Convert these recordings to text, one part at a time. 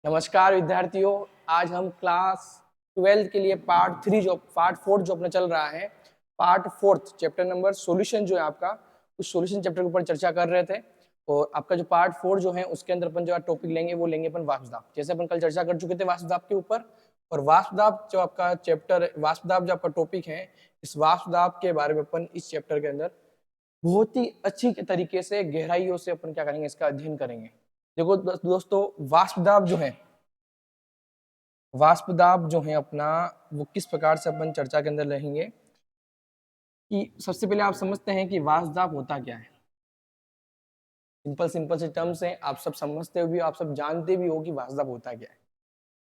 नमस्कार विद्यार्थियों। आज हम क्लास 12 के लिए पार्ट 4 जो अपना चल रहा है, पार्ट 4 चैप्टर नंबर सॉल्यूशन जो है आपका, उस सॉल्यूशन चैप्टर के ऊपर चर्चा कर रहे थे। और आपका जो पार्ट 4 जो है उसके अंदर अपन जो टॉपिक लेंगे वो लेंगे अपन वाष्पदाब। जैसे अपन कल चर्चा कर चुके थे वाष्पदाब के ऊपर, और वाष्पदाब जो आपका चैप्टर, वाष्पदाब जो आपका टॉपिक है, इस वाष्पदाब के बारे में अपन इस चैप्टर के अंदर बहुत ही अच्छी तरीके से गहराइयों से अपन क्या करेंगे, इसका अध्ययन करेंगे। देखो दोस्तों, वाष्पदाब जो है अपना, वो किस प्रकार से अपन चर्चा के अंदर रहेंगे कि सबसे पहले आप समझते हैं कि वाष्पदाब होता क्या है। सिंपल सिंपल से टर्म्स हैं, आप सब समझते भी हो, आप सब जानते भी हो कि वाष्पदाब होता क्या है।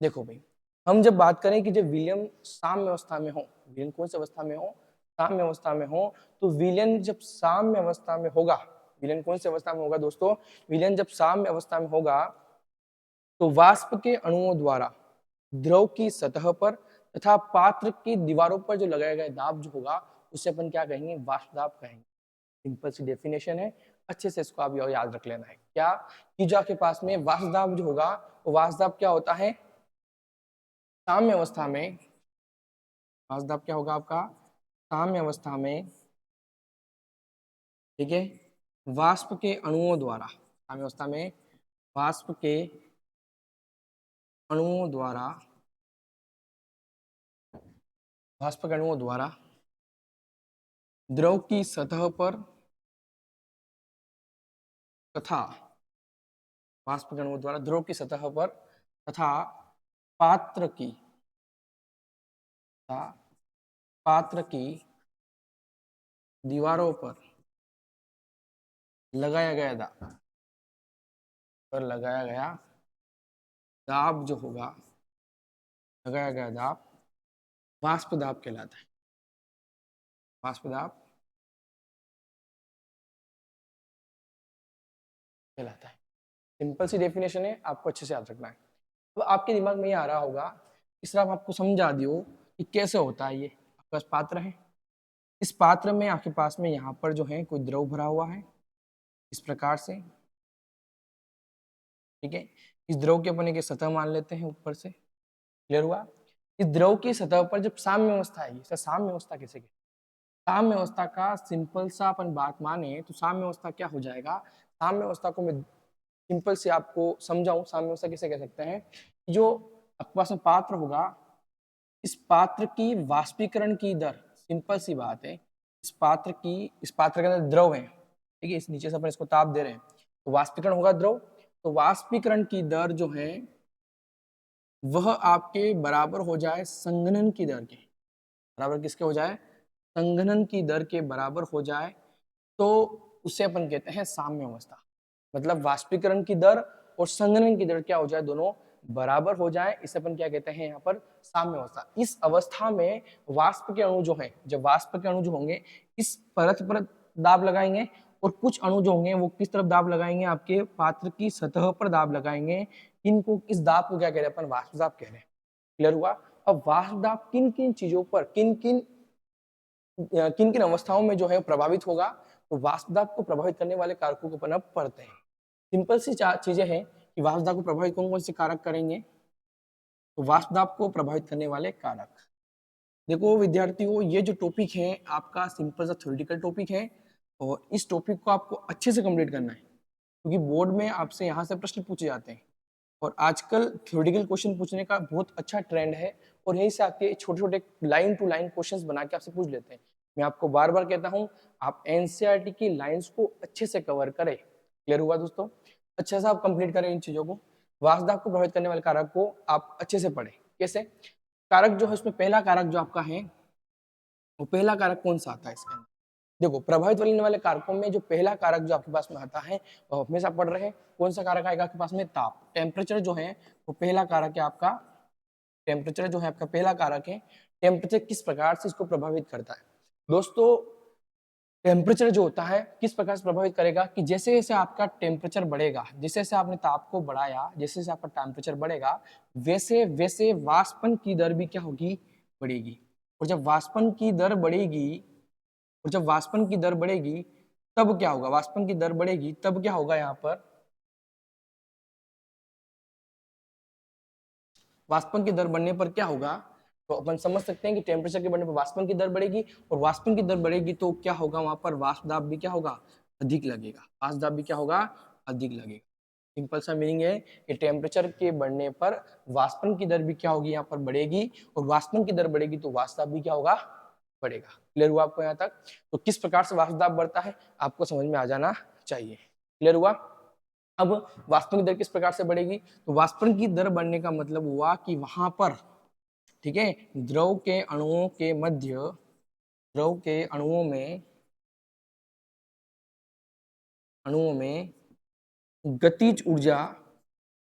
देखो भाई, हम जब बात करें कि जब विलियम साम्य अवस्था में हो, विलियन कौन सी अवस्था में हो, साम्य अवस्था में हो, तो विलियन जब साम्य अवस्था में होगा, विलियन कौन सी अवस्था में होगा दोस्तों, विलियन जब साम्य अवस्था में होगा तो वाष्प के अणुओं द्वारा द्रव की सतह पर तथा पात्र की दीवारों पर जो लगाया गया दाब जो होगा उसे अपन क्या कहेंगे, वाष्पदाब कहेंगे। सिंपल सी डेफिनेशन है, अच्छे से इसको आप याद रख लेना है क्या, कि जो आपके पास में वाष्पदाब जो होगा, वो वाष्पदाब क्या होता है, साम्य अवस्था में, वाष्पदाब क्या होगा आपका साम्य अवस्था में, ठीक है, वाष्प के अणुओं द्वारा, साम्य अवस्था में वाष्प के अणुओं द्वारा, वाष्प के अणुओं द्वारा द्रव की सतह पर तथा, वाष्प के अणुओं द्वारा द्रव की सतह पर तथा पात्र की, तथा पात्र की दीवारों पर लगाया गया दाब, पर लगाया गया दाब जो होगा, लगाया गया दाब वाष्प दाब कहलाता है। वाष्प दाब कहलाता है। सिंपल सी डेफिनेशन है, आपको अच्छे से याद रखना है। तो आपके दिमाग में ये आ रहा होगा, इस तरह आपको समझा दियो कि कैसे होता है। ये आपके पास पात्र है, इस पात्र में आपके पास में यहाँ पर जो है कोई द्रव भरा हुआ है इस प्रकार से, ठीक है। इस द्रव के अपन एक सतह मान लेते हैं ऊपर से, क्लियर हुआ। इस द्रव की सतह पर जब साम्य अवस्था है, इसे साम्य अवस्था कैसे कहते हैं, साम्य अवस्था का सिंपल सा अपन बात माने तो साम्य अवस्था क्या हो जाएगा, साम्य अवस्था को मैं सिंपल से आपको समझाऊं, साम्य अवस्था किसे कह सकते हैं, जो आपके पास में पात्र होगा, इस पात्र की वाष्पीकरण की दर, सिंपल सी बात है, इस पात्र के अंदर द्रव है, ठीक है, इस नीचे से अपन इसको ताप दे रहे हैं तो वाष्पीकरण होगा द्रव, तो वाष्पीकरण की दर जो है वह आपके बराबर हो जाए संघनन की दर के, बराबर किसके हो जाए, संघनन की दर के बराबर हो जाए, तो उसे अपन कहते हैं साम्य अवस्था। मतलब वाष्पीकरण की दर और संघनन की दर क्या हो जाए, दोनों बराबर हो जाए, इसे अपन क्या कहते हैं यहाँ पर, साम्य अवस्था। इस अवस्था में वाष्प के अणु जो है, जब वाष्प के अणु जो होंगे इस परत पर दाब लगाएंगे, और कुछ अणु जो होंगे वो किस तरफ दाब लगाएंगे, आपके पात्र की सतह पर दाब लगाएंगे। इनको, इस दाब को क्या कह रहे हैं अपन, वाष्प दाब कह रहे हैं। क्लियर हुआ। अब वाष्प दाब किन किन चीजों पर, किन किन अवस्थाओं में जो है प्रभावित होगा, तो वाष्प दाब को प्रभावित करने वाले कारकों को अपन अब पढ़ते हैं। सिंपल सी चीजें हैं कि वाष्प दाब को प्रभावित कौन कौन से कारक करेंगे, तो वाष्प दाब को प्रभावित करने वाले कारक। देखो विद्यार्थियों, ये जो टॉपिक है आपका सिंपल सा थ्योरेटिकल टॉपिक है, और इस टॉपिक को आपको अच्छे से कंप्लीट करना है, क्योंकि बोर्ड में आपसे यहाँ से प्रश्न पूछे जाते हैं, और आजकल थ्योरेटिकल क्वेश्चन पूछने का बहुत अच्छा ट्रेंड है, और यहीं से आपके छोटे छोटे लाइन टू लाइन क्वेश्चंस बना के आपसे पूछ लेते हैं। मैं आपको बार बार कहता हूँ, आप एनसीईआरटी की लाइंस को अच्छे से कवर करें। क्लियर हुआ दोस्तों, अच्छे से आप कंप्लीट करें इन चीजों को। वाष्प दाब को प्रभावित करने वाले कारक को आप अच्छे से पढ़ें। कैसे, कारक जो है उसमें पहला कारक जो आपका है, वो पहला कारक कौन सा आता है इसके अंदर, देखो प्रभावित करने वाले कारकों में जो पहला कारक जो आपके पास में आता है वो हमेशा पढ़ रहे हैं, कौन सा कारक आएगा आपके पास में, ताप, टेम्परेचर जो है वो पहला कारक है आपका। टेम्परेचर जो है आपका पहला कारक है। टेम्परेचर किस प्रकार से इसको प्रभावित करता है दोस्तों, टेम्परेचर जो होता है किस प्रकार से प्रभावित करेगा, कि जैसे जैसे आपका टेम्परेचर बढ़ेगा, जैसे जैसे आपने ताप को बढ़ाया, जैसे जैसे आपका टेम्परेचर बढ़ेगा, वैसे वैसे वाष्पन की दर भी क्या होगी, बढ़ेगी। और जब वाष्पन की दर बढ़ेगी, और जब वाष्पन की दर बढ़ेगी तब क्या होगा, वाष्पन की दर बढ़ेगी तब क्या होगा, यहाँ पर वाष्पन की दर बढ़ने पर क्या होगा, तो अपन समझ सकते हैं कि टेम्परेचर के बढ़ने पर वाष्पन की दर बढ़ेगी, और वाष्पन की दर बढ़ेगी तो क्या होगा, वहां पर वाष्प दाब भी क्या होगा, अधिक लगेगा, वाष्प दाब भी क्या होगा, अधिक लगेगा। सिंपल सा मीनिंग है कि टेम्परेचर के बढ़ने पर वाष्पन की दर भी क्या होगी, यहाँ पर बढ़ेगी, और वाष्पन की दर बढ़ेगी तो वाष्प दाब भी क्या होगा, बढ़ेगा। क्लियर हुआ आपको यहाँ तक? तो किस प्रकार से वाष्प दाब बढ़ता है आपको समझ में आ जाना चाहिए। क्लियर हुआ? अब वाष्पन की दर किस प्रकार से बढ़ेगी, तो वाष्पन की दर बढ़ने का मतलब हुआ कि वहां पर, ठीक है, द्रव के अणुओं के मध्य, द्रव के अणुओं में गतिज ऊर्जा,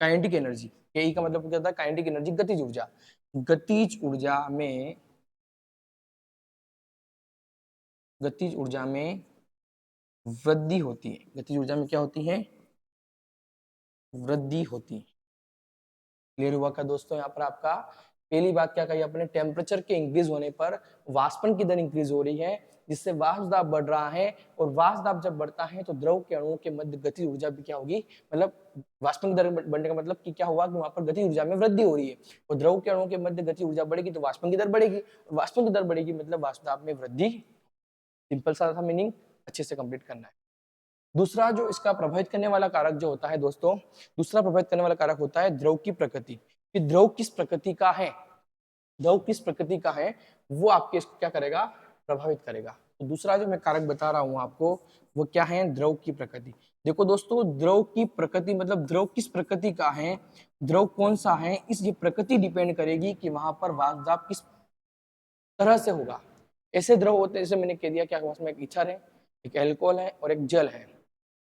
काइनेटिक एनर्जी, के का मतलब क्या होता है, काइनेटिक एनर्जी, गतिज ऊर्जा, गतिज ऊर्जा में, गतिज ऊर्जा में वृद्धि होती है। गतिज ऊर्जा में क्या होती है, वृद्धि होती है। क्लियर हुआ का दोस्तों? यहाँ पर आपका पहली बात क्या कही अपने, टेम्परेचर के इंक्रीज होने पर वाष्पन की दर इंक्रीज हो रही है, जिससे वाष्प दाब बढ़ रहा है, और वाष्प दाब जब बढ़ता है तो द्रव के अणुओं के मध्य गतिज ऊर्जा भी क्या होगी, मतलब वाष्पन की दर बढ़ने का मतलब कि क्या हुआ कि वहां पर गतिज ऊर्जा में वृद्धि हो रही है, और द्रव के अणुओं के मध्य गतिज ऊर्जा बढ़ेगी तो वाष्पन की दर बढ़ेगी, और वाष्पन की दर बढ़ेगी मतलब वाष्प दाब में वृद्धि। सिंपल सा था मीनिंग, अच्छे से कंप्लीट करना है। दूसरा जो इसका प्रभावित करने वाला कारक जो होता है दोस्तों, दूसरा प्रभावित करने वाला कारक होता है द्रव की प्रकृति, कि द्रव किस प्रकृति का है, द्रव किस प्रकृति का है वो आपके इसको क्या करेगा, प्रभावित करेगा। तो दूसरा जो मैं कारक बता रहा हूं आपको वो क्या है, द्रव की प्रकृति। देखो दोस्तों, द्रव की प्रकृति मतलब द्रव किस प्रकृति का है, द्रव कौन सा है, इस ये प्रकृति डिपेंड करेगी कि वहां पर वाष्प दाब किस तरह से होगा। ऐसे द्रव होते हैं जैसे मैंने कह दिया कि आपके पास में एक ईथर है, एक एल्कोहल है और एक जल है।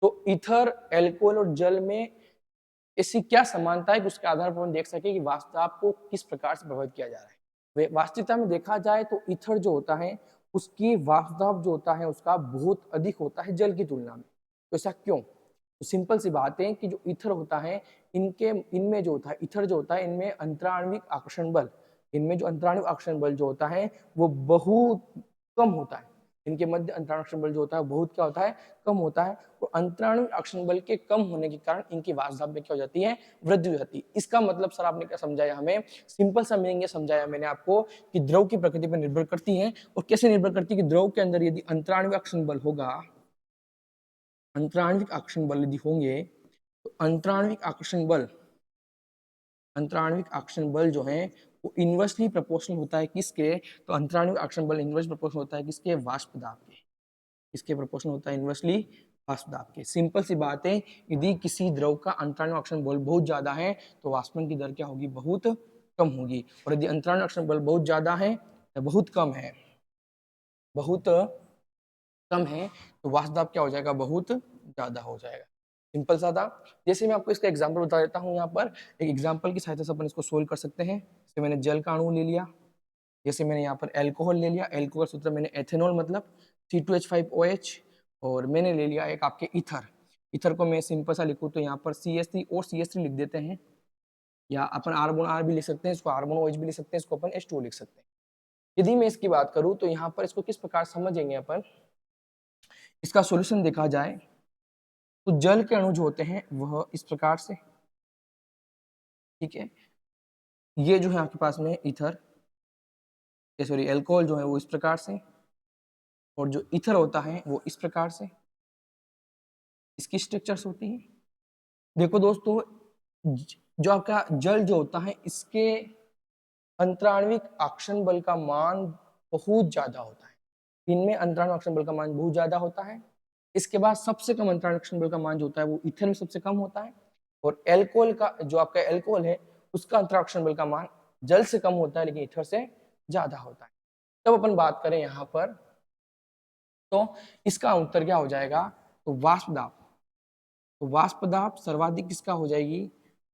तो ईथर, एल्कोहल और जल में ऐसी क्या समानता है कि उसके आधार पर हम देख सके कि वाष्प दाब को किस प्रकार से प्रभावित किया जा रहा है। वास्तविकता में देखा जाए तो ईथर जो होता है उसकी वाष्प दाब जो होता है उसका बहुत अधिक होता है जल की तुलना में। तो ऐसा क्यों? तो सिंपल सी बात है कि जो ईथर होता है इनमें जो होता है, ईथर जो होता है इनमें अंतराण्विक आकर्षण बल, इनमें जो अंतराण्विक आकर्षण बल जो होता है वो बहुत कम होता है। इनके मध्य अंतराण्विक आकर्षण बल जो होता है बहुत क्या होता है, कम होता है। और अंतराण्विक आकर्षण बल के कम होने के कारण इनकी वाष्प दाब में क्या हो जाती है, वृद्धि हो जाती है। इसका मतलब सर आपने क्या समझाया हमें, सिंपल सा मीनिंग ये समझाया मैंने आपको कि द्रव की प्रकृति पर निर्भर करती है। और कैसे निर्भर करती है कि द्रव के अंदर यदि अंतराण्विक आकर्षण बल होगा, अंतराण्विक आकर्षण बल यदि होंगे तो अंतराण्विक आकर्षण बल जो है वो इनवर्सली प्रोपोर्शनल होता है किसके, तो अंतराण्विक आकर्षण बल इनवर्स प्रोपोर्शनल होता है किसके, वाष्प दाब के। इसके प्रोपोर्शनल होता है इनवर्सली वाष्प दाब के। सिंपल सी बात है, यदि किसी द्रव का अंतराण्विक आकर्षण बल बहुत ज्यादा है तो वाष्पन की दर क्या होगी, बहुत कम होगी। और यदि अंतराण्विक आकर्षण बल बहुत ज्यादा है या बहुत कम है, बहुत कम है, तो वाष्प दाब क्या हो जाएगा, बहुत ज्यादा हो जाएगा। सिंपल सा था। जैसे मैं आपको इसका एग्जांपल बता देता हूँ, यहाँ पर एक एग्जांपल की सहायता से अपन इसको सोल्व कर सकते हैं। जैसे मैंने जल का अणु ले लिया, जैसे मैंने यहाँ पर एल्कोहल ले लिया, एल्कोहल सूत्र मैंने एथेनॉल मतलब C2H5OH, और मैंने ले लिया एक आपके ईथर। ईथर को मैं सिंपल सा लिखूँ तो यहाँ पर CH3 और CH3 लिख देते हैं, या अपन R भी लिख सकते हैं, इसको R भी लिख सकते हैं, इसको अपन H2O लिख सकते हैं। यदि मैं इसकी बात करूँ तो यहाँ पर इसको किस प्रकार समझेंगे अपन, इसका सॉल्यूशन देखा जाए तो जल के अणु जो होते हैं वह इस प्रकार से, ठीक है, ये जो है आपके पास में ईथर, सॉरी एल्कोहल जो है वो इस प्रकार से, और जो ईथर होता है वो इस प्रकार से, इसकी स्ट्रक्चर्स होती है। देखो दोस्तों, जो आपका जल जो होता है इसके अंतराण्विक आकर्षण बल का मान बहुत ज्यादा होता है। इनमें अंतराण्विक आकर्षण बल का मान बहुत ज्यादा होता है। इसके बाद सबसे कम अंतराण्विक आकर्षण बल का मान जो होता है वो ईथर में सबसे कम होता है। और एल्कोहल का जो आपका एल्कोहल है उसका अंतराण्विक आकर्षण बल का मान जल से कम होता है लेकिन ईथर से ज्यादा होता है। तब अपन बात करें यहाँ पर तो इसका उत्तर क्या हो जाएगा, तो वाष्प दाब। तो वाष्प दाब सर्वाधिक किसका हो जाएगी,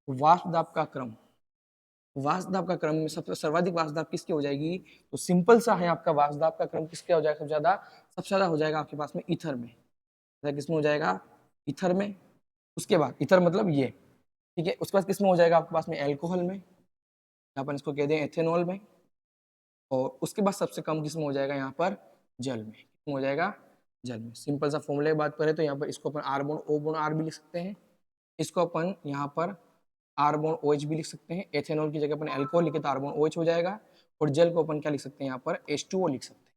वाष्प दाब का क्रम, वाष्प दाब का क्रम में सबसे सर्वाधिक वाष्प दाब किसकी हो जाएगी, तो सिंपल सा है आपका वाष्प दाब का क्रम किसके हो जाएगा, सबसे ज्यादा हो जाएगा आपके पास में ईथर में। किसमें हो जाएगा, ईथर में। उसके बाद ईथर मतलब ये, ठीक है, उसके बाद किसमें हो जाएगा आपके पास में, एल्कोहल में, अपन इसको कह दें एथेनॉल में। और उसके बाद सबसे कम किसमें हो जाएगा, यहाँ पर जल में, किसमें हो जाएगा, जल में। सिंपल सा फॉर्मूले की बात करें तो यहाँ पर इसको अपन R O R भी लिख सकते हैं, इसको अपन यहाँ पर R बॉन्ड OH भी लिख सकते हैं। एथेनॉल की जगह अपन अल्कोहल लिखे तो R बॉन्ड OH हो जाएगा, और जल को अपन क्या लिख सकते हैं यहाँ पर H2O लिख सकते हैं।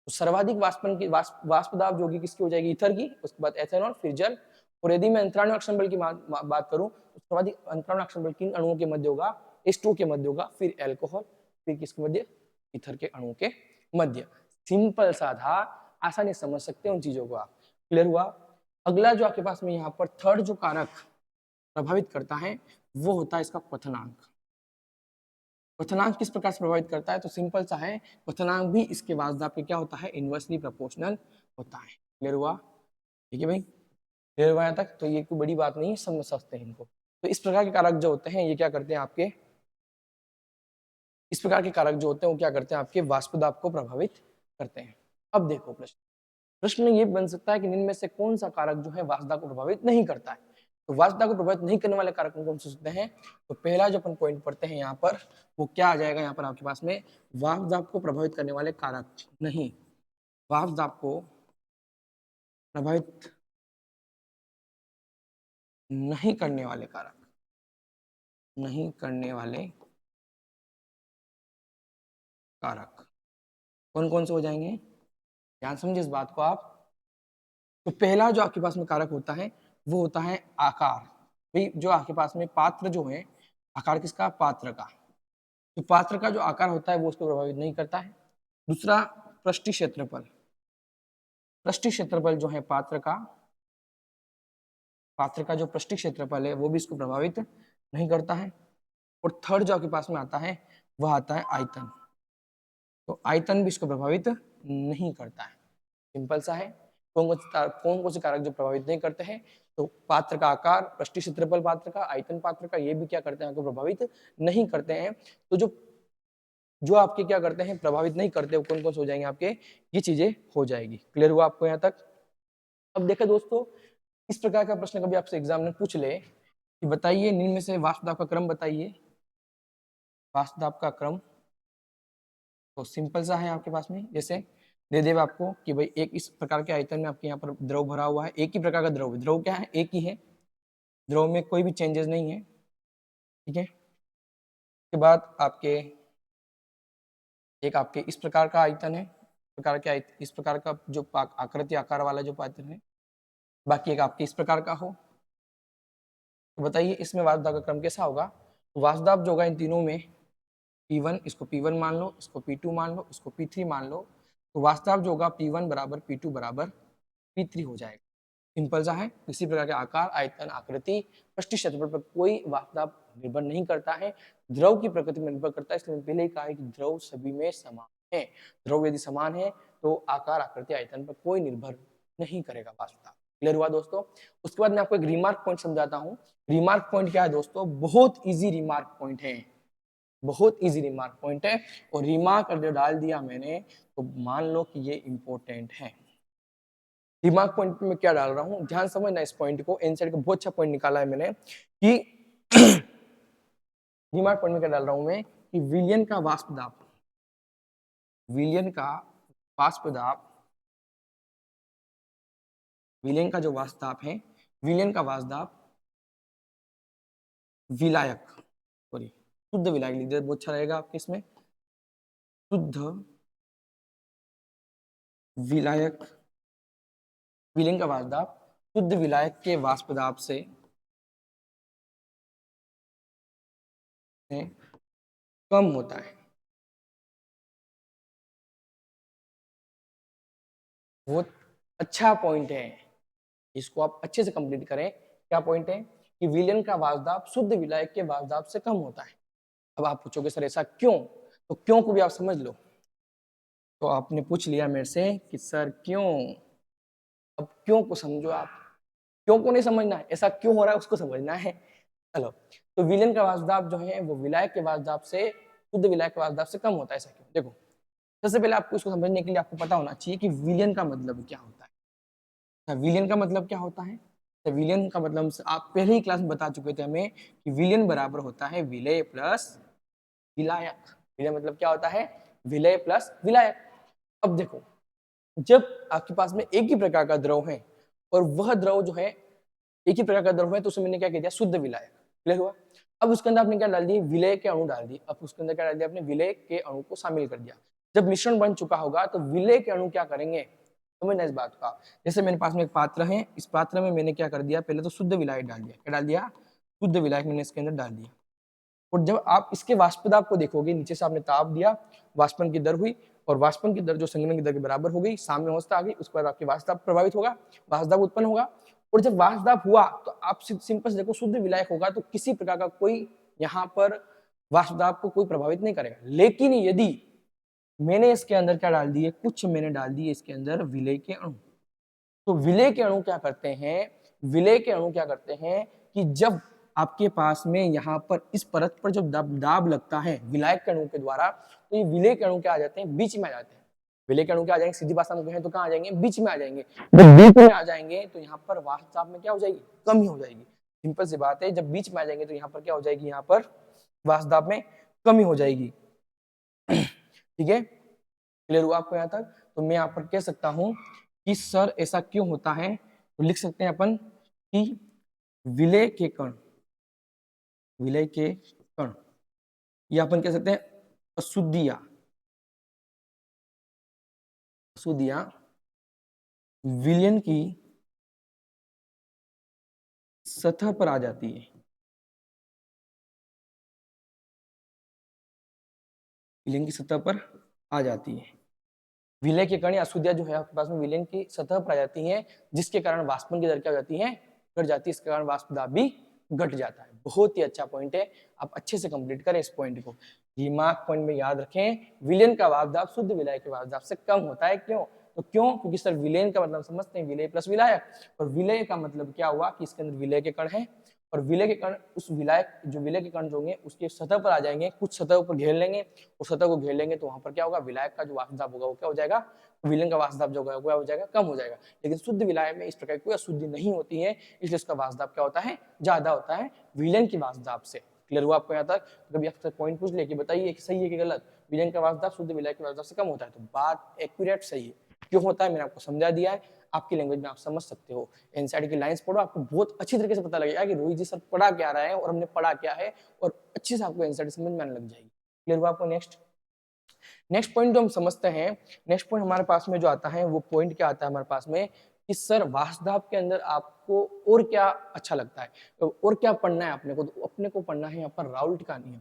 तो सर्वाधिक वाष्पन की वाष्प दाब जो होगी किसकी हो जाएगी, ईथर की, उसके बाद एथेनॉल, फिर जल। और यदि मैं अंतराणु आकर्षण बल की बात करूं तो सर्वाधिक अंतराणु आकर्षण बल किन अणुओं के मध्य होगा, H2O के मध्य होगा, फिर अल्कोहल, फिर किसके मध्य, ईथर के अणुओं के मध्य। सिंपल सा था, आसानी से समझ सकते हैं उन चीजों को आप। क्लियर हुआ। अगला जो आपके पास में यहाँ पर थर्ड जो कारक प्रभावित करता है वो होता है इसका क्वथनांक। क्वथनांक किस प्रकार से प्रभावित करता है, तो सिंपल सा है, क्वथनांक भी इसके वाष्पदाब के क्या होता है, इनवर्सली प्रोपोर्शनल होता है। क्लियर हुआ, ठीक है भाई, क्लियर हुआ यहाँ तक, तो ये कोई बड़ी बात नहीं है, समझ सकते हैं इनको। तो इस प्रकार के कारक जो होते हैं ये क्या करते हैं आपके, इस प्रकार के कारक जो होते हैं वो क्या करते हैं, आपके वाष्पदाब को प्रभावित करते हैं। अब देखो प्रश्न ये बन सकता है कि इनमें से कौन सा कारक जो है वाष्पदाब को प्रभावित नहीं करता है। तो वाष्पदाब को प्रभावित नहीं करने वाले कारक कौन से होते हैं, तो पहला जो अपन पॉइंट पढ़ते हैं यहाँ पर वो क्या आ जाएगा, यहाँ पर आपके पास में वाष्पदाब को प्रभावित करने वाले कारक नहीं, वाष्पदाब को प्रभावित नहीं करने वाले कारक, नहीं करने वाले कारक कौन कौन से हो जाएंगे, ध्यान समझिए इस बात को आप। तो पहला जो आपके पास में कारक होता है वो होता है आकार। भाई जो आपके पास में पात्र जो है, आकार किसका, पात्र का, तो पात्र का जो आकार होता है वो उसको प्रभावित नहीं करता है। दूसरा पृष्ठीय क्षेत्रफल, पृष्ठीय क्षेत्रफल जो है पात्र का जो पृष्ठीय क्षेत्रफल है वो भी इसको प्रभावित नहीं करता है। और थर्ड जो आपके पास में आता है वह आता है आयतन, तो आयतन भी इसको प्रभावित नहीं करता है। सिंपल सा है, कौन कौन से कारक जो प्रभावित नहीं करते हैं, तो पात्र का आकार, पृष्ठीय क्षेत्रफल पात्र का, आयतन पात्र का, ये भी क्या करते हैं, आपको प्रभावित नहीं करते हैं। तो जो आपके क्या करते हैं, प्रभावित नहीं करते, वो कौन कौन से हो जाएंगे आपके, ये चीजें हो जाएगी। क्लियर हुआ आपको यहाँ तक। अब देखें दोस्तों, इस प्रकार का प्रश्न कभी आपसे एग्जाम में पूछ ले कि बताइए निम्न में से वाष्पदाब का क्रम बताइए, वाष्पदाब का क्रम, तो सिंपल सा है आपके पास में, जैसे दे देगा आपको कि भाई एक इस प्रकार के आयतन में आपके यहाँ पर द्रव भरा हुआ है, एक ही प्रकार का द्रव, द्रव क्या है, एक ही है, द्रव में कोई भी चेंजेस नहीं है, ठीक है। उसके बाद आपके एक आपके इस प्रकार का आयतन है, इस प्रकार का जो आकृति आकार वाला जो आयतन है, बाकी एक आपके इस प्रकार का हो, तो बताइए इसमें वाष्पदाब का क्रम कैसा होगा। वाष्पदाब जो होगा इन तीनों में P1, इसको P1 मान लो, इसको P2 मान लो, इसको P3 मान लो, तो वाष्पदाब जो होगा P1 बराबर P2 बराबर P3 हो जाएगा। सिंपल सा है, किसी प्रकार के आकार, आयतन, आकृति, पृष्ठीय क्षेत्रफल पर कोई वाष्पदाब निर्भर नहीं करता है, द्रव की प्रकृति में निर्भर करता है। इसलिए पहले ही कहा है कि द्रव सभी में समान है, द्रव यदि समान है तो आकार, आकृति, आयतन पर कोई निर्भर नहीं करेगा वाष्पदाब। क्लियर हुआ दोस्तों। उसके बाद मैं आपको एक रिमार्क पॉइंट समझाता हूँ। रिमार्क पॉइंट क्या है दोस्तों, बहुत इजी रिमार्क पॉइंट है, बहुत इजी रिमार्क पॉइंट है, और रिमार्क अगर डाल दिया मैंने तो मान लो कि ये इंपॉर्टेंट है। रिमार्क पॉइंट में क्या डाल रहा हूं, ध्यान समझना इस पॉइंट को, एनसीईआरटी का बहुत अच्छा पॉइंट निकाला है मैंने कि रिमार्क पॉइंट में क्या डाल रहा हूं मैं कि विलयन का वाष्पदाब, विलयन का वाष्पदाब, विलयन का जो वाष्पदाब है, विलयन का वाष्पदाब विलायक, सॉरी शुद्ध विलायक लिख दे, बहुत अच्छा रहेगा आपके इसमें, शुद्ध विलायक, विलयन का वाष्पदाब शुद्ध विलायक के वाष्पदाब से कम होता है। बहुत अच्छा पॉइंट है, इसको आप अच्छे से कंप्लीट करें। क्या पॉइंट है कि विलयन का वाष्पदाब शुद्ध विलायक के वाष्पदाब से कम होता है। अब आप पूछोगे सर ऐसा क्यों, तो क्यों को भी आप समझ लो। तो आपने पूछ लिया मेरे से कि सर क्यों, अब क्यों को समझो आप, क्यों को नहीं समझना है, ऐसा क्यों हो रहा है उसको समझना है। चलो, तो विलयन का वाष्पदाब जो है वो विलायक के वाष्पदाब से, शुद्ध विलायक के वाष्पदाब से कम होता है, ऐसा क्यों। देखो सबसे पहले आपको इसको समझने के लिए आपको पता होना चाहिए कि विलयन का मतलब क्या होता है। विलयन का मतलब क्या होता है, तो विलयन का मतलब आप पहले ही क्लास में बता चुके थे हमें कि विलयन बराबर होता है विलय प्लस विलायक। विलय मतलब क्या होता है, विलय प्लस विलायक। अब देखो जब आपके पास में एक ही प्रकार का द्रव है और वह द्रव जो है एक ही प्रकार का द्रव है, तो उसमें मैंने क्या कह दिया, शुद्ध विलायक। क्लियर हुआ। अब उसके अंदर आपने क्या डाल दिए, विलय के अणु डाल दिए। अब उसके अंदर क्या डाल दिया आपने, विलय के अणु को शामिल कर दिया। जब मिश्रण बन चुका होगा तो विलय के अणु क्या करेंगे, समझना इस बात का। जैसे मेरे पास में एक पात्र है, इस पात्र में मैंने क्या कर दिया, पहले तो शुद्ध विलायक डाल दिया। क्या डाल दिया, शुद्ध विलायक मैंने इसके अंदर डाल दिया। और जब आप इसके वाष्प दाब को देखोगे, नीचे से आपने ताप दिया, वाष्पन की दर हुई, और वाष्पन की दर जो संघनन की दर के बराबर हो गई, साम्य अवस्था आ गई, उसके बाद आपके वाष्प दाब प्रभावित होगा, वाष्प दाब उत्पन्न होगा। और जब वाष्प दाब हुआ तो आप सिंपल से देखो, शुद्ध विलायक होगा तो किसी प्रकार का कोई यहाँ पर वाष्प दाब को कोई प्रभावित नहीं करेगा। लेकिन यदि मैंने इसके अंदर क्या डाल दिए, कुछ मैंने डाल दिए इसके अंदर विलय के अणु, तो विलय के अणु क्या करते हैं, विलय के अणु क्या करते हैं कि जब आपके पास में यहाँ पर इस परत पर जब दाब लगता है विलायक के अणु के द्वारा, तो ये विलय के अणु क्या आ जाते हैं, बीच में आ जाते हैं। विलय के अणु क्या आ जाएंगे, सीधी भाषा में कहें तो कहाँ आ जाएंगे, बीच में आ जाएंगे। जब बीच में आ जाएंगे तो यहाँ पर वाष्प दाब में क्या हो जाएगी, कमी हो जाएगी। सिंपल सी बात है, जब बीच में आ जाएंगे तो यहाँ पर क्या हो जाएगी, यहाँ पर वाष्प दाब में कमी हो जाएगी। ठीक है, क्लियर हुआ आपको यहाँ तक। तो मैं यहाँ पर कह सकता हूं कि सर ऐसा क्यों होता है, तो लिख सकते हैं अपन कि विलय के कण, विलय के कण, या अपन कह सकते हैं अशुद्धियां, अशुद्धियां विलयन की सतह पर आ जाती है, विलयन की सतह पर आ जाती है। विलय के कण या अशुद्धियां जो है आपके पास में विलयन की सतह पर आ जाती हैं, जिसके कारण वाष्पन की दर क्या हो जाती है, घट जाती है। इसके कारण वाष्प दाब भी घट जाता है। बहुत ही अच्छा पॉइंट है, आप अच्छे से कंप्लीट करें इस पॉइंट को, दिमाग पॉइंट में याद रखें। विलयन का वाष्प दाब शुद्ध विलायक के वाष्प दाब से कम होता है। क्यों, तो क्यों, क्योंकि सर विलयन का मतलब समझते हैं, विलय प्लस विलायक, और विलय का मतलब क्या हुआ कि इसके अंदर विलय के कण है, और विलय के कण उस विलायक, जो विलय के कण जो होंगे उसके सतह पर आ जाएंगे, कुछ सतह पर घेर लेंगे, और सतह को घेर लेंगे तो वहां पर क्या होगा, विलायक का जो वाष्प दाब होगा वो क्या हो जाएगा, विलयन का वाष्प दाब जो होगा वो हो जाएगा, कम हो जाएगा। लेकिन शुद्ध विलायक में इस प्रकार की कोई अशुद्धि नहीं होती है, इसलिए इसका वाष्प दाब क्या होता है, ज्यादा होता है विलयन की वाष्प दाब से। क्लियर हुआ आपको यहाँ तक। कभी आपसे पॉइंट पूछ ले कि बताइए कि सही है कि गलत, विलयन का वाष्प दाब शुद्ध विलायक के वाष्प दाब से कम होता है, तो बात एक्यूरेट सही है। क्यों होता है मैंने आपको समझा दिया है, आपकी लैंग्वेज में आप समझ सकते हो। एनसीईआरटी की लाइंस पढ़ो, आपको बहुत अच्छी तरीके से पता लगेगा कि रोहित जी सर पढ़ा क्या रहा है और हमने पढ़ा क्या है, और अच्छे से आपको एनसीईआरटी समझ में आने लग जाएगी। क्लियर हुआ आपको। नेक्स्ट पॉइंट जो हम समझते हैं, नेक्स्ट पॉइंट हमारे पास में जो आता है वो पॉइंट क्या आता है हमारे पास में कि सर वाष्प दाब के अंदर आपको और क्या अच्छा लगता है, तो और क्या पढ़ना है अपने को, तो अपने को पढ़ना है यहाँ पर राउल्ट का नियम।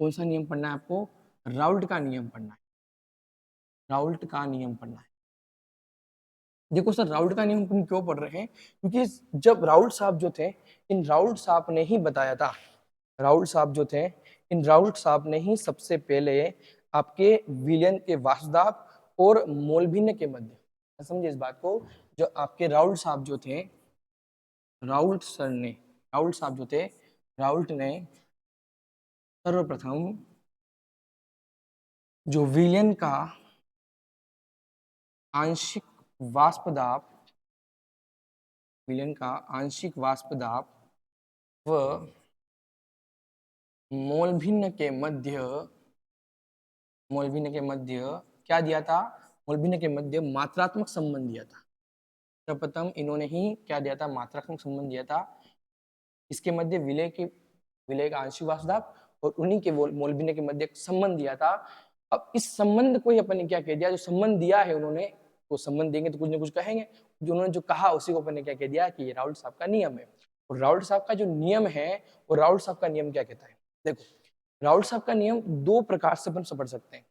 कौन सा नियम पढ़ना है आपको, राउल्ट का नियम पढ़ना है, राउल्ट का नियम पढ़ना है। देखो सर, राउल्ट का नियम हम क्यों पढ़ रहे हैं, क्योंकि जब राउल्ट साहब जो थे, इन राउल्ट साहब ने ही बताया था, राउल्ट साहब जो थे, इन राउल्ट साहब ने ही सबसे पहले आपके विलयन के वाष्प दाब और मोल भिन्न के मध्य, समझिए इस बात को, जो आपके राउल्ट साहब जो थे, राउल्ट सर ने, राउल्ट साहब जो थे, राउल्ट ने सर्वप्रथम जो विलयन का आंशिक वाष्प दाब, विलयन का आंशिक वाष्प दाब व मोल भिन्न के मध्य, मोल भिन्न के मध्य क्या दिया था, मोल भिन्न के मध्य मात्रात्मक संबंध दिया था। सर्वप्रथम इन्होंने ही क्या दिया था, मात्रात्मक संबंध दिया था। इसके मध्य विलय का आंशिक वाष्प दाब और उन्हीं के मोल भिन्न के मध्य संबंध दिया था। अब इस संबंध को ही अपन ने क्या कह दिया, जो संबंध दिया है उन्होंने, वो संबंध देंगे तो कुछ ना कुछ कहेंगे, जो उन्होंने जो कहा उसी को अपन ने क्या कह दिया कि ये राउल्ट साहब का नियम है। और राउल्ट साहब का जो नियम है, वो राउल्ट साहब का नियम क्या कहता है, देखो राउल्ट साहब का नियम दो प्रकार से अपन समझ सकते हैं।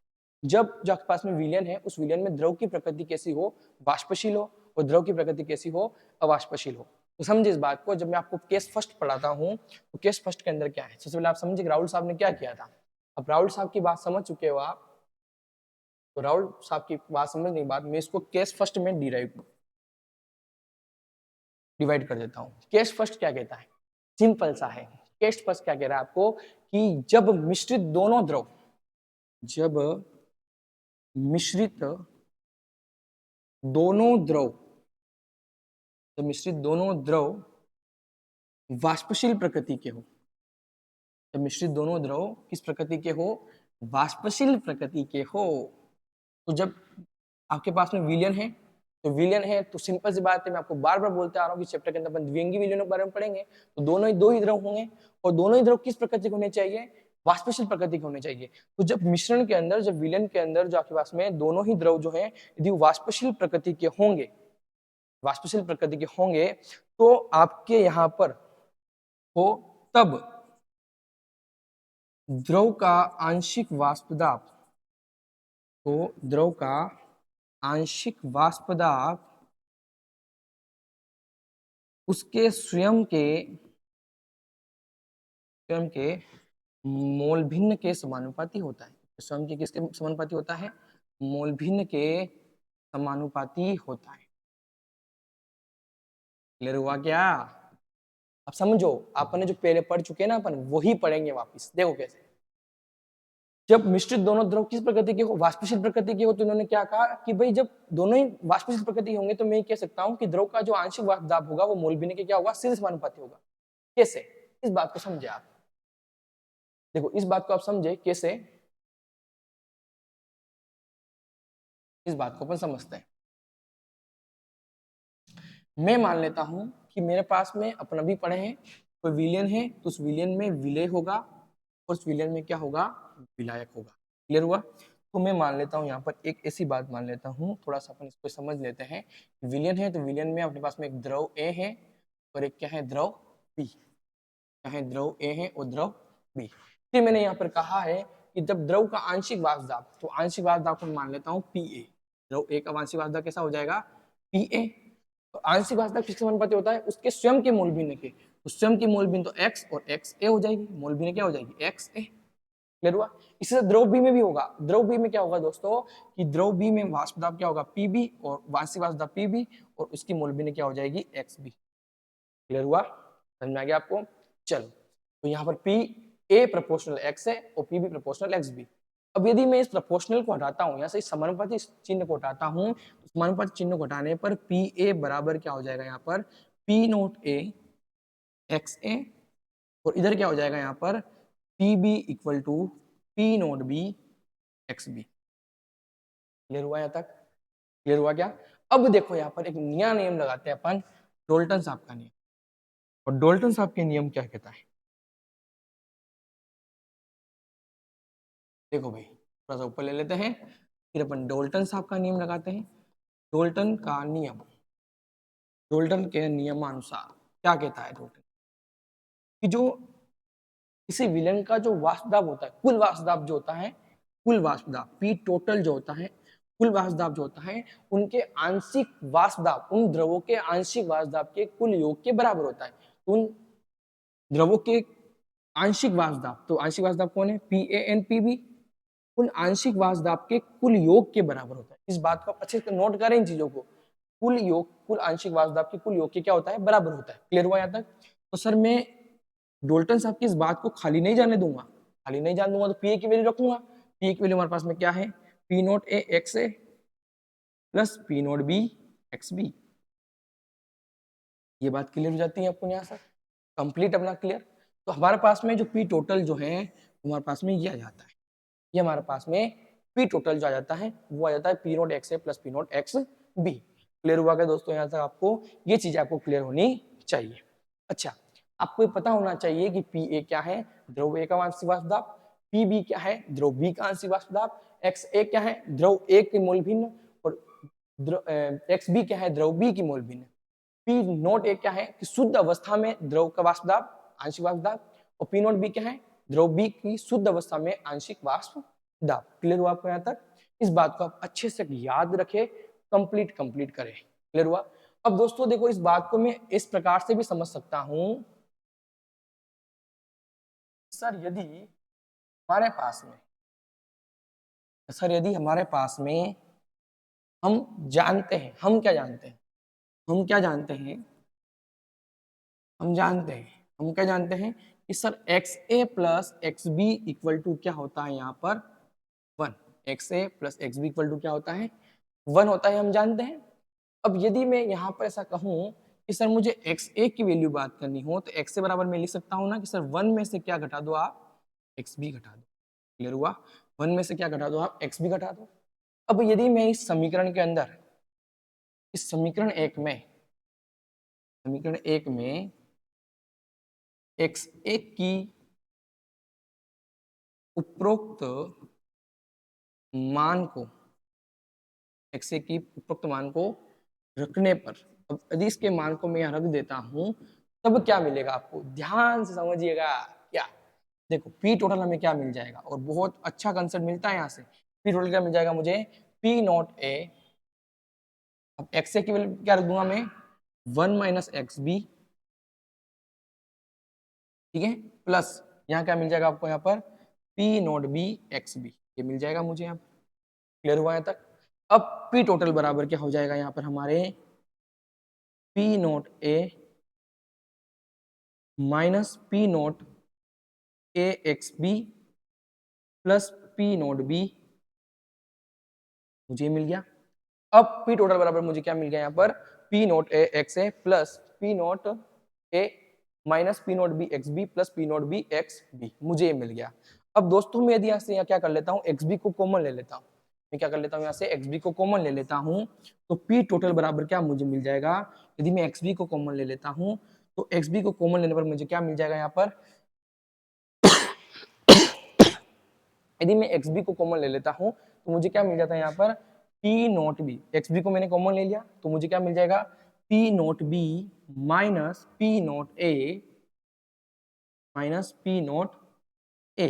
जब जो आपके पास में विलयन है, उस विलयन में द्रव की प्रकृति कैसी हो, वाष्पशील हो, और द्रव की प्रकृति कैसी हो, अवाष्पशील हो। तो समझे इस बात को, जब मैं आपको केस फर्स्ट पढ़ाता हूँ तो केस फर्स्ट के अंदर क्या है, सबसे पहले आप समझिए राउल्ट साहब ने क्या किया था। अब राउल्ट साहब की बात समझ चुके हो आप, तो राउल्ट साहब की बात समझने के बाद मैं इसको केस फर्स्ट में डिवाइड कर देता हूँ। केस फर्स्ट क्या कहता है, सिंपल सा है। केस फर्स्ट क्या कह रहा है आपको कि जब मिश्रित दोनों द्रव, जब मिश्रित दोनों द्रव, तो मिश्रित दोनों द्रव वाष्पशील प्रकृति के हो, जब मिश्रित दोनों द्रव किस प्रकृति के हो, वाष्पशील प्रकृति के हो। तो जब आपके पास में विलयन है, तो विलयन है तो सिंपल सी बात है, मैं आपको बार बार बोलते आ रहा हूँ कि चैप्टर के अंदर अपन द्विअंगी विलयनों के बारे में पढ़ेंगे, तो दोनों ही दो ही द्रव होंगे और दोनों ही द्रव किस प्रकृति के होने चाहिए, वाष्पशील प्रकृति के होने चाहिए। तो जब मिश्रण के अंदर, जब विलयन के अंदर जो आपके पास में दोनों ही द्रव जो है यदि वाष्पशील प्रकृति के होंगे, वाष्पशील प्रकृति के होंगे, तो आपके यहां पर हो तब द्रव का आंशिक वाष्प दाब, तो द्रव का आंशिक वाष्प दाब उसके स्वयं के मोल भिन्न के समानुपाती होता है। स्वयं के किसके समानुपाती होता है, मोल भिन्न के समानुपाती होता है। क्लियर हुआ क्या? अब समझो, आपने जो पहले पढ़ चुके हैं ना, अपन वही पढ़ेंगे वापस। देखो कैसे, जब मिश्रित दोनों द्रव किस प्रकृति के हो, वाष्पशील प्रकृति के हो, तो इन्होंने क्या कहा कि भाई जब दोनों ही वाष्पशील प्रकृति होंगे तो मैं कह सकता हूं कि द्रव का जो आंशिक वाष्प दाब होगा वो मोल भिन्न के क्या होगा, सीधे समानुपाती होगा। कैसे, इस बात को समझे आप। देखो इस बात को आप समझे कैसे, इस बात को अपन समझते हैं। मैं मान लेता हूं कि मेरे पास में अपन अभी पढ़े हैं कोई विलयन है, तो उस विलयन में विलय होगा और उस विलयन में क्या होगा, विलायक होगा। क्लियर हुआ? तो मैं मान लेता हूं यहाँ पर एक ऐसी बात मान लेता हूं, थोड़ा सा अपन इसको समझ लेते हैं। विलयन है तो विलयन में अपने पास में एक द्रव ए है और एक क्या है, द्रव बी। क्या है, द्रव ए है और द्रव बी। फिर मैंने यहाँ पर कहा है कि जब द्रव का आंशिक वाष्प दाब, तो आंशिक वाष्प दाब को मान लेता हूँ पी ए। द्रव ए का आंशिक वाष्प दाब कैसा हो जाएगा, पी ए। तो आंशिक वाष्प दाब किसके समानुपाती होता है, उसके स्वयं के मोल भिन्न के। तो स्वयं की मोल भिन्न तो x और x ए हो जाएगी, मोल भिन्न क्या हो जाएगी, x ए। क्लियर हुआ? इसी से द्रव बी में भी होगा। द्रव बी में क्या होगा दोस्तों, कि द्रव बी में वाष्प दाब क्या होगा, पीबी, और आंशिक वाष्प दाब पीबी, और उसकी मोल भिन्न क्या हो जाएगी, एक्स बी। क्लियर हुआ? समझ में आ गया आपको? चलो, तो यहाँ पर पी ए प्रोपोर्शनल एक्स है और P B proportional X B. अब यदि मैं इस प्रोपोर्शनल को हटाता हूँ, यहाँ से समानुपाती चिन्ह को हटाता हूँ, तो समानुपाती चिन्ह को हटाने पर पी ए बराबर क्या हो जाएगा, यहाँ पर P note A X A, और इधर क्या हो जाएगा यहाँ पर P B equal to P note B X B. Clear हुआ यहाँ तक? क्लियर हुआ क्या? अब देखो यहाँ पर एक नया नियम लगाते हैं अपन, डोल्टन साहब का नियम। और डोल्टन साहब के नियम क्या कहता है, देखो भाई थोड़ा सा ऊपर ले लेते हैं, फिर अपन डोल्टन साहब का नियम लगाते हैं। डोल्टन का नियम, डोल्टन के नियमानुसार क्या कहता है डोल्टन, कि जो किसी विलन का जो वाष्प दाब होता है, कुल वाष्प दाब जो होता है, कुल वाष्प दाब पी टोटल जो होता है, कुल वाष्प दाब जो होता है, उनके आंशिक वाष्प दाब, उन द्रवों के आंशिक वाष्प दाब के कुल योग के बराबर होता है। उन द्रवों के आंशिक वाष्प दाब, तो आंशिक वाष्प दाब कौन है, P A and P B, उन आंशिक वाष्प दाब के कुल योग के बराबर होता है। इस बात को अच्छे से नोट करें इन चीजों को, कुल योग, कुल आंशिक वाष्प दाब के कुल योग के क्या होता है, बराबर होता है। क्लियर हुआ यहाँ तक? तो सर मैं डोल्टन साहब की इस बात को खाली नहीं जाने दूंगा, खाली नहीं जाने दूंगा, तो पी ए की वैल्यू रखूंगा। पी ए की वैल्यू हमारे पास में क्या है, P note A X A plus P note B X B. ये बात क्लियर हो जाती है आपको यहाँ से, कंप्लीट अपना क्लियर। तो हमारे पास में जो पी टोटल जो है हमारे पास में ये आ जाता है, ये हमारे पास में पी टोटल जो आ जाता है वो आ जाता है P naught X A plus P naught X B. Clear हुआ क्या दोस्तों? यहाँ तक आपको ये चीज आपको क्लियर होनी चाहिए। अच्छा, आपको ये पता होना चाहिए कि पी ए क्या है, द्रव ए का आंशिक वाष्प दाब, पी बी क्या है, द्रव बी का आंशिक वाष्प दाब, एक्स ए क्या है, द्रव ए के मोल भिन्न, और एक्स बी क्या है, द्रव बी की मोल भिन्न। पी नोट ए क्या है कि शुद्ध अवस्था में द्रव का वाष्प दाब, आंशिक वाष्प दाब, और पी नोट बी क्या है, द्रव बी की शुद्ध अवस्था में आंशिक वाष्प दाब। क्लियर हुआ आपको यहाँ तक? इस बात को आप अच्छे से याद रखें, कंप्लीट कंप्लीट करें। क्लियर हुआ? अब दोस्तों देखो, इस बात को मैं इस प्रकार से भी समझ सकता हूं, सर यदि हमारे पास में, सर यदि हमारे पास में हम जानते हैं, हम क्या जानते हैं, हम क्या जानते हैं, हम जानते हैं, हम क्या जानते हैं कि sir X A plus X B equal to क्या होता है, यहाँ पर one. X A plus X B equal to क्या होता है, वन होता है, हम जानते हैं। अब यदि मैं यहाँ पर ऐसा कहूँ कि सर मुझे एक्स ए की वैल्यू बात करनी हो, तो एक्स से बराबर मैं लिख सकता हूँ ना कि सर वन में से क्या घटा दो आप, एक्स बी घटा दो। क्लियर हुआ? वन में से क्या घटा दो आप, एक्स बी घटा दो। अब यदि मैं इस समीकरण के अंदर इस समीकरण एक में x1 की उपरोक्त मान को x1 की उपरोक्त मान को रखने पर, अब यदि इसके मान को मैं यहाँ रख देता हूं तब क्या मिलेगा आपको, ध्यान से समझिएगा। क्या, देखो पी टोटल हमें क्या मिल जाएगा, और बहुत अच्छा कंसेप्ट मिलता है यहाँ से। पी टोटल क्या मिल जाएगा मुझे, पी नॉट ए, अब एक्स ए की वैल्यू क्या रख दूंगा मैं, 1 माइनस एक्स बी, ठीक है, प्लस यहाँ क्या मिल जाएगा आपको, यहाँ पर P not B X B, ये मिल जाएगा मुझे यहाँ। क्लियर हुआ यहाँ तक। अब पी टोटल बराबर क्या हो जाएगा यहाँ पर हमारे, P not A minus P not A X B plus P not B, मुझे मिल गया। अब पी टोटल बराबर मुझे क्या मिल गया यहाँ पर, P not A X A plus P not A minus P not B X B plus P not B X B, मुझे ये मिल गया। अब दोस्तों मैं यदि यहाँ से क्या कर लेता हूँ, एक्स बी को कॉमन ले लेता हूँ, मैं क्या कर लेता हूँ यहाँ से एक्स बी को कॉमन ले लेता हूँ, तो पी टोटल बराबर क्या मुझे मिल जाएगा, यदि मैं एक्स बी को कॉमन ले लेता हूँ तो एक्स बी को कॉमन लेने पर मुझे क्या मिल जाएगा यहाँ पर, यदि मैं एक्स बी को कॉमन ले लेता हूं तो मुझे क्या मिल जाता है यहाँ पर, P not B, X B को मैंने कॉमन ले लिया तो मुझे क्या मिल जाएगा, P not B minus P not A minus P not A,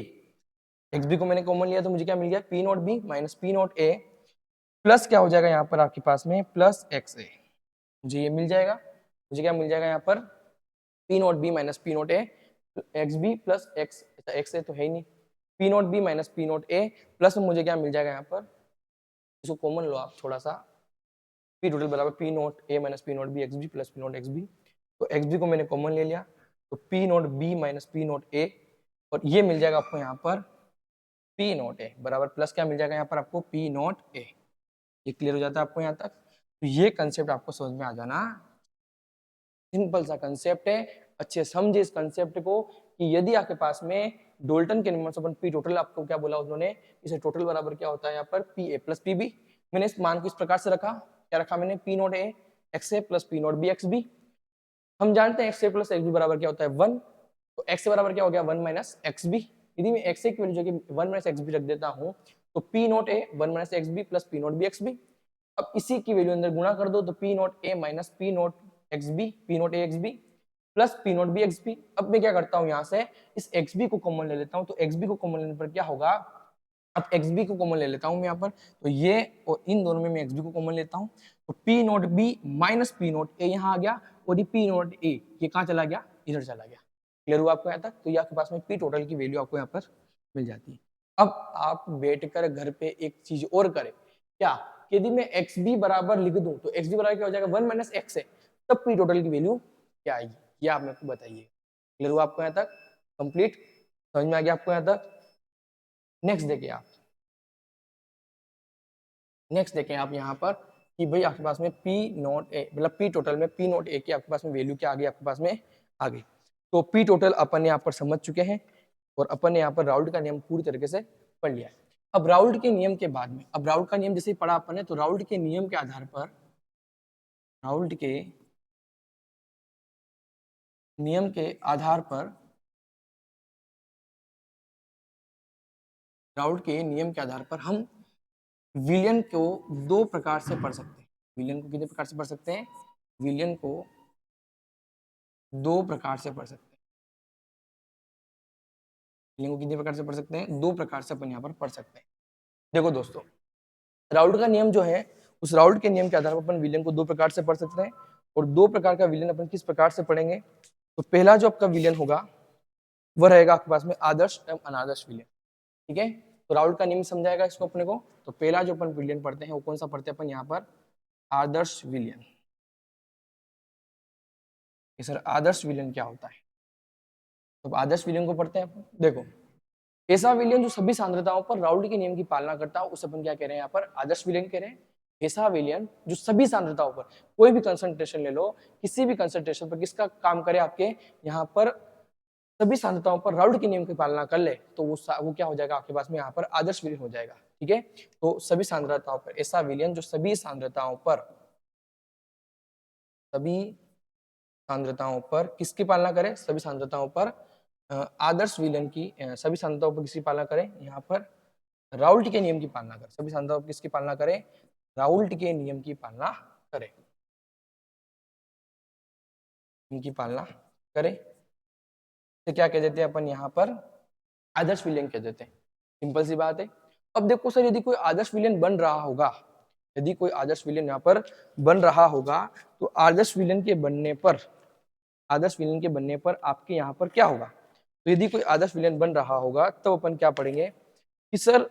X B को मैंने कॉमन लिया तो मुझे क्या मिल गया, P not B minus P not A plus क्या हो जाएगा यहाँ पर आपके पास में, प्लस एक्स ए, मुझे ये मिल जाएगा। मुझे क्या मिल जाएगा यहाँ पर, P not B minus P not A X B plus X, X A तो है ही नहीं, P not B minus P not A plus मुझे क्या मिल जाएगा यहाँ पर, इसको कॉमन लो आप थोड़ा सा, पी टोटल बराबर P not A minus P not B X B plus P nought X B, तो एक्स बी को मैंने कॉमन ले लिया तो P not B minus P not A, और ये मिल जाएगा आपको यहाँ पर पी नॉट ए बराबर प्लस क्या मिल जाएगा यहाँ पर आपको, पी नॉट ए। ये क्लियर हो जाता है आपको यहाँ तक। तो ये कंसेप्ट आपको समझ में आ जाना, सिंपल सा कंसेप्ट है, अच्छे समझे इस कंसेप्ट को कि यदि आपके पास में डोल्टन के नियम से अपन पी टोटल, आपको क्या बोला उन्होंने, इसे टोटल बराबर क्या होता है यहाँ पर, P A plus P B. मैंने इस मान को इस प्रकार से रखा, क्या रखा मैंने, P note A X A plus P note B X B. हम जानते हैं X A plus X B बराबर क्या होता है 1, तो एक्स ए बराबर क्या हो गया 1 माइनस एक्स बी। यदि मैं एक्स ए की वैल्यू जो कि 1 माइनस एक्स बी रख देता हूँ तो P note A 1 minus X B plus P note B X B. अब इसी की वैल्यू अंदर गुणा कर दो तो P note A minus P naught X B, P note A X B plus P note B X B. अब मैं क्या करता हूँ यहाँ से इस एक्स बी को कॉमन ले लेता हूँ, तो एक्स बी को कॉमन लेने पर क्या होगा, अब एक्स बी को कॉमन ले लेता हूँ मैं यहाँ पर, तो ये और इन दोनों में मैं एक्स बी को कॉमन लेता हूँ, तो P note B minus P note A यहाँ आ गया, और ये पी नोट ए ये कहाँ चला गया, इधर चला गया। क्लियर हुआ आपको यहाँ तक। तो ये आपके पास में पी टोटल की वैल्यू आपको यहाँ पर मिल जाती है। अब आप बैठकर घर पे एक चीज और करें, क्या, यदि मैं एक्स बी बराबर लिख दूं तो एक्स बी बराबर क्या हो जाएगा 1 माइनस एक्स है, तब पी टोटल की वैल्यू क्या आएगी, ये आप मेरे को बताइए। क्लियर हुआ आपको यहाँ तक, कंप्लीट समझ में आ गया आपको यहाँ तक। नेक्स्ट देखिए आप, नेक्स्ट देखें आप यहाँ पर कि भाई आपके पास में पी नॉट ए मतलब पी टोटल में पी नॉट ए की आपके पास में वैल्यू क्या आ गई, आपके पास में आ गई। तो पी टोटल अपन यहाँ पर समझ चुके हैं, और अपन ने यहाँ पर राउल्ट का नियम पूरी तरीके से पढ़ लिया है। अब राउल्ट के नियम के बाद में, अब राउल्ट का नियम जैसे ही पढ़ा अपन ने, तो राउल्ट के नियम के आधार पर, राउल्ट के नियम के आधार पर, राउल्ट के नियम के आधार पर हम विलियन को दो प्रकार से पढ़ सकते हैं। विलियन को कितने प्रकार से पढ़ सकते हैं, विलियन को दो प्रकार से पढ़ सकते हैं। विलियन को कितने प्रकार से पढ़ सकते हैं, दो प्रकार से अपन यहाँ पर पढ़ सकते हैं। देखो दोस्तों, राउल्ट का नियम जो है, उस राउल्ट के नियम के आधार पर अपन विलियन को दो प्रकार से पढ़ सकते हैं। और दो प्रकार का विलियन अपन किस प्रकार से पढ़ेंगे, तो पहला जो आपका विलियन होगा वह रहेगा आपके पास में आदर्श एवं अनादर्श विलियन। ठीक है, तो राउल्ट का नियम समझाएगा इसको अपने को। तो पहला जो अपन विलियन पढ़ते हैं वो कौन सा पढ़ते हैं अपन यहाँ पर, आदर्श विलियन। सर आदर्श विलियन क्या होता है, तो आदर्श विलियन को पढ़ते हैं अपन। देखो, ऐसा विलियन जो सभी सांद्रताओं पर राउल्ट के नियम की पालना करता है उसे अपन क्या कह रहे हैं यहाँ पर, आदर्श विलियन कह रहे हैं। ऐसा विलियन जो सभी सांद्रताओं पर, कोई भी कंसंट्रेशन ले लो, किसी भी कंसंट्रेशन पर किसका काम करे, आपके यहाँ पर सभी सांद्रताओं पर राउल्ट के नियम की पालना कर ले, तो वो क्या हो जाएगा आपके पास में यहाँ पर आदर्श विलियन हो जाएगा। ठीक है, तो सभी सांद्रताओं पर ऐसा विलियन जो सभी सांद्रताओं पर सभी सांद्रताओं पर किसकी पालना करें? सभी सांद्रताओं पर आदर्श विलन की सभी सांद्रताओं पर किसकी पालना करें? यहाँ पर राउल्ट के नियम की पालना करें। सभी सांद्रताओं पर किसकी पालना करें? राउल्ट के नियम की पालना करें। इनकी पालना करें तो क्या कह देते हैं अपन यहाँ पर? आदर्श विलयन कह देते हैं। सिंपल सी बात है। अब देखो सर, यदि कोई आदर्श विलयन बन रहा होगा, यदि कोई आदर्श विलयन यहाँ पर बन रहा होगा, तो आदर्श विलयन के बनने पर, आदर्श विलयन के बनने पर आपके यहाँ पर क्या होगा? तो यदि कोई आदर्श विलयन बन रहा होगा तो अपन क्या पढ़ेंगे कि सर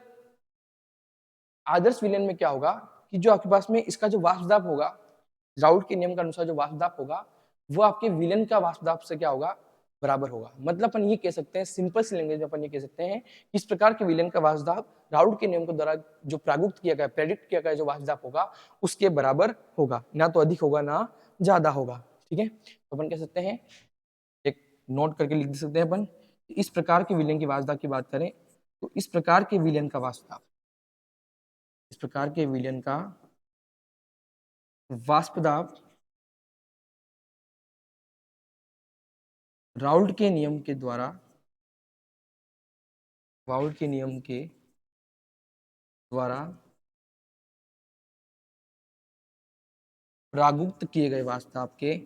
आदर्श विलयन में क्या होगा कि जो आपके पास में इसका जो वाष्प दाब होगा, राउल्ट के नियम के अनुसार जो वाष्प दाब होगा, वो आपके विलयन का वाष्प दाब से क्या होगा? बराबर होगा। मतलब अपन ये कह सकते हैं, सिंपल सी लैंग्वेज में अपन ये कह सकते हैं कि इस प्रकार के विलयन का वाष्प दाब राउल्ट के नियम के द्वारा जो प्रागुक्त किया गया, प्रेडिक्ट किया गया जो वाष्प दाब होगा, उसके बराबर होगा। ना तो अधिक होगा ना ज्यादा होगा। ठीक है, तो अपन कह सकते हैं, एक नोट करके लिख सकते हैं अपन, इस प्रकार के विलयन की वाष्प दाब की बात करें तो इस प्रकार के विलयन का वाष्प दाब, इस प्रकार के विलयन का वाष्प दाब राउल्ट के नियम के द्वारा, राउल्ट के नियम के द्वारा प्रागुक्त किए गए वाष्प दाब के,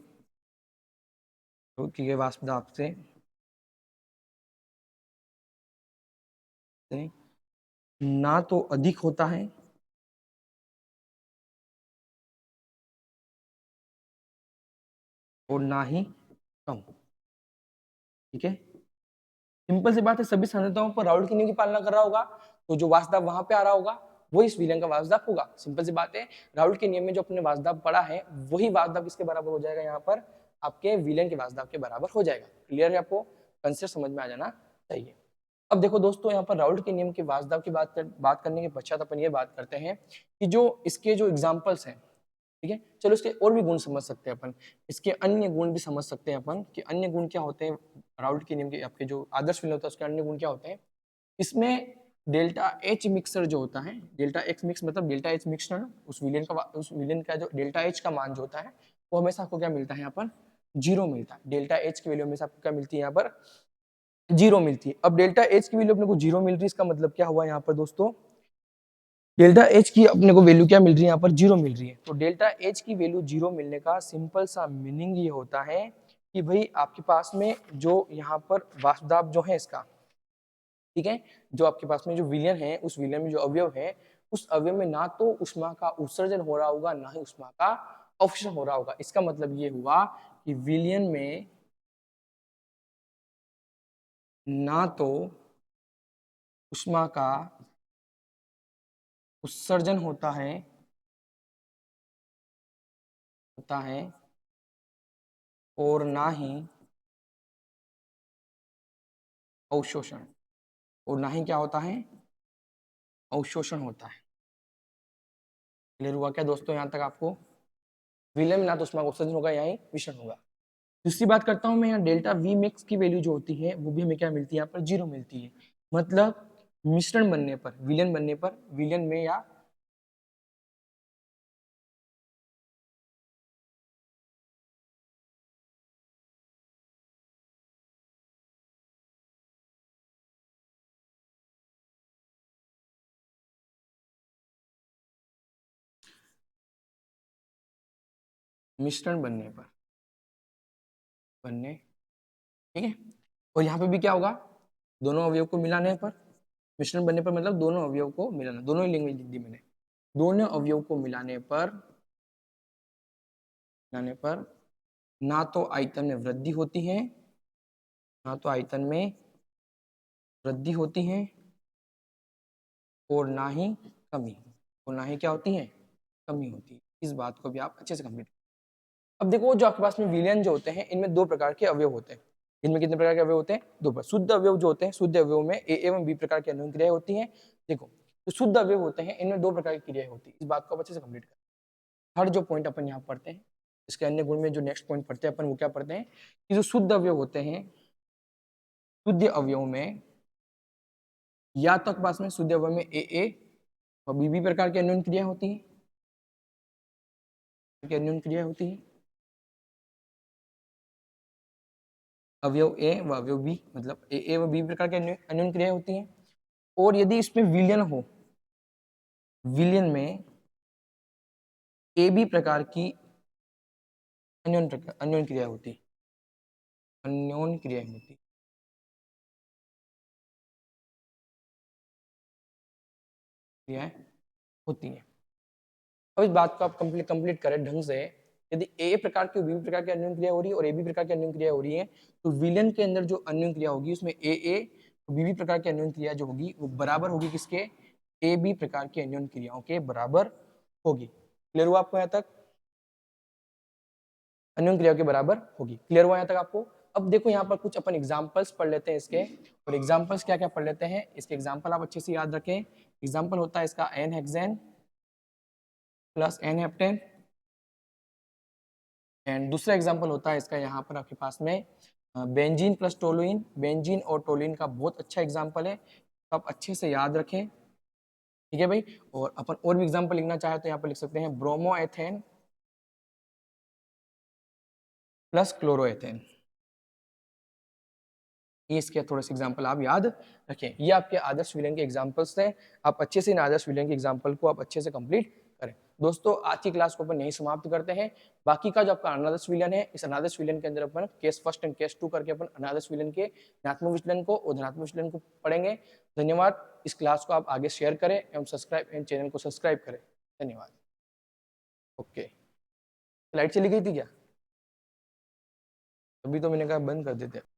किए गए वाष्प दाब से ना तो अधिक होता है और ना ही कम। ठीक है, सिंपल सी बात है। सभी सांद्रताओं पर राउल्ट के नियम की पालना कर रहा होगा तो जो वाष्प दाब वहां पे आ रहा होगा वो इस विलयन का वाष्प दाब होगा। सिंपल सी बात है, राउल्ट के नियम में जो अपने वाष्प दाब पड़ा है वही वाष्प दाब किसके बराबर हो जाएगा? यहाँ पर आपके विलयन के वाष्प दाब के बराबर हो जाएगा। क्लियर है? आपको कंसेप्ट समझ में आ जाना चाहिए। अब देखो दोस्तों, यहाँ पर राउल्ट के नियम के वाष्प दाब की बात करने के पश्चात अपन ये बात करते हैं कि जो इसके जो एग्जाम्पल्स हैं, ठीक है, चलो इसके और भी गुण समझ सकते हैं अपन, इसके अन्य गुण भी समझ सकते हैं अपन कि अन्य गुण क्या होते हैं राउल्ट के नियम के, आपके जो आदर्श विलयन होता है उसके अन्य गुण क्या होते हैं। इसमें डेल्टा एच मिक्सर जो होता है, डेल्टा एक्स मिक्स मतलब डेल्टा एच मिक्सर, उस विलयन का जो डेल्टा एच का मान जो होता है वो हमेशा आपको क्या मिलता है? यहाँ पर जीरो मिलता है। डेल्टा एच की वैल्यू हमेशा आपको क्या मिलती है? यहाँ पर जीरो मिलती है। अब डेल्टा एच की वैल्यू अपने को जीरो मिल रही है, इसका मतलब क्या हुआ यहाँ पर दोस्तों? डेल्टा एच की अपने को वैल्यू क्या मिल रही है? यहाँ पर जीरो मिल रही है। तो डेल्टा एच की वैल्यू जीरो मिलने का सिंपल सा मीनिंग ये होता है कि भाई आपके पास में जो यहाँ पर वाष्प दाब जो है इसका, ठीक है, जो आपके पास में जो विलयन है, उस विलयन में जो अवयव है, उस अवयव में ना तो ऊष्मा का उत्सर्जन हो रहा होगा ना ही ऊष्मा का अवशोषण हो रहा होगा। इसका मतलब ये हुआ कि विलयन में ना तो ऊष्मा का उत्सर्जन होता है और ना ही अवशोषण, और ना ही क्या होता है? अवशोषण होता है। क्लियर हुआ क्या दोस्तों यहाँ तक आपको? विलयन में ना तो ऊष्मा का उत्सर्जन होगा या ही विषण होगा। दूसरी बात करता हूं मैं, यहाँ डेल्टा वी मिक्स की वैल्यू जो होती है वो भी हमें क्या मिलती है? यहाँ पर जीरो मिलती है। मतलब मिश्रण बनने पर, विलयन बनने पर, विलयन में या मिश्रण बनने, ठीक है, और यहाँ पे भी क्या होगा? दोनों अवयव को मिलाने पर, मिश्रण बनने पर मतलब दोनों अवयव को मिलाना, दोनों ही लैंग्वेज लिख दी मैंने। दोनों अवयव को मिलाने पर ना तो आयतन में वृद्धि होती है, ना तो आयतन में वृद्धि होती है और ना ही कमी, और ना ही क्या होती है? कमी होती है। इस बात को भी आप अच्छे से कंप्लीट। अब देखो, जो आपके पास में विलयन जो होते हैं इनमें दो प्रकार के अवयव होते हैं। इनमें कितने प्रकार के अवयव होते हैं? दो प्रकार। शुद्ध अवयव जो होते हैं, शुद्ध अवयव में ए एवं बी प्रकार की अन्योन्य क्रियाएं होती हैं। देखो, जो शुद्ध अवयव होते हैं इनमें दो प्रकार की क्रियाएं होती है। इस बात को आप अच्छे से कंप्लीट करें। हर जो पॉइंट अपन यहाँ पढ़ते हैं, इसके अन्य गुण में जो नेक्स्ट पॉइंट पढ़ते हैं अपन, वो क्या पढ़ते हैं कि जो शुद्ध अवयव होते हैं, शुद्ध अवयव में या तो पास में शुद्ध अवयव में ए और बी प्रकार की अन्योन्य क्रिया होती है, अन्योन्य क्रिया होती है। अवयव ए व अवयव बी, मतलब ए व बी प्रकार की अन्योन्य क्रियाएं होती हैं। और यदि इसमें विलयन हो, विलयन में ए बी प्रकार की अन्योन्य क्रिया होती, अन्योन्य क्रियाएं होती, क्रियाएं होती हैं। अब इस बात को आप कंप्लीट करें ढंग से। यदि ए प्रकार की बी प्रकार की अन्योन्य क्रिया हो रही है और ए बी प्रकार की अन्योन्य क्रिया हो रही है, तो विलयन के अंदर जो अन्योन्य क्रिया होगी उसमें ए बी प्रकार की अन्योन्य क्रिया जो होगी वो बराबर होगी किसके, ए बी प्रकार की अन्योन्य क्रियाओं के बराबर होगी। क्लियर हुआ आपको यहाँ तक? अन्योन्य क्रियाओं के बराबर होगी। क्लियर हुआ यहाँ तक आपको? अब देखो यहाँ पर कुछ अपन एग्जांपल्स पढ़ लेते हैं इसके, और एग्जांपल्स क्या क्या पढ़ लेते हैं इसके। एग्जांपल आप अच्छे से याद रखें। एग्जांपल होता है इसका n hexane plus n heptane, and दूसरा एग्जांपल होता है इसका यहाँ पर आपके पास में बेंजीन प्लस टोलुइन। बेंजीन और टोलुइन का बहुत अच्छा एग्जांपल है, तो आप अच्छे से याद रखें। ठीक है भाई। और अपन और भी एग्जांपल लिखना चाहे तो यहाँ पर लिख सकते हैं ब्रोमोएथेन प्लस क्लोरोएथेन। ये इसके थोड़े से एग्जांपल आप याद रखें। ये आपके आदर्श विलयन के एग्जांपल्स थे। आप अच्छे से इन आदर्श विलयन के एग्जांपल को आप अच्छे से कंप्लीट करें। दोस्तों आज की क्लास को अपन यही समाप्त करते हैं। बाकी का जो आपका अनादर्श विलयन है, इस अनादर्श विलयन के अंदर अपन केस फर्स्ट एंड केस 2 करके अपन अनादर्श विलयन के धनात्मक विचलन को और धनात्मक विचलन को पढ़ेंगे। धन्यवाद। इस क्लास को आप आगे शेयर करें एवं चैनल को सब्सक्राइब करें। धन्यवाद। ओके, लाइट चली गई थी क्या? अभी तो मैंने कहा बंद कर देते।